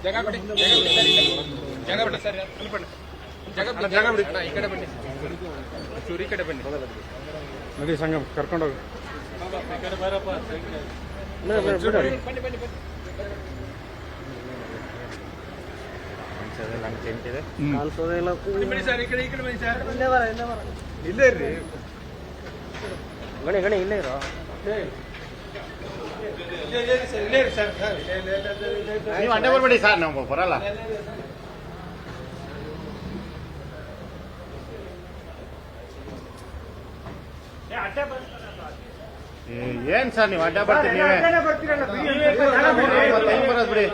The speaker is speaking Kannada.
ಜಾಗ ಬಿಡಿ ಜಾಗ ಬಿಡಿ ಸರ್ ಜಾಗ ಬಿಡಿ ಈ ಕಡೆ ಬನ್ನಿ ಚೂರಿ ಕಡೆ ಬನ್ನಿ ನಡಿ ಸಂಗಮ್ ಕರ್ಕೊಂಡೋಗಿ ಸರ್ ಈ ಕಡೆ ಬನ್ನಿ ಸರ್ ಇಲ್ಲೇ ಇರ್ರಿ ಗಣಿ ಇಲ್ಲೇ ಇರೋ ನೀವು ಅಡ್ಡ ಬರ್ಬೇಡಿ ಸರ್ ನಾವು ಬರಲ್ಲ. ಏನ್ ಸರ್ ನೀವು ಅಡ್ಡ ಬರ್ತೀರಿ ನೀವೇ ಬರೋದು ಬಿಡಿ.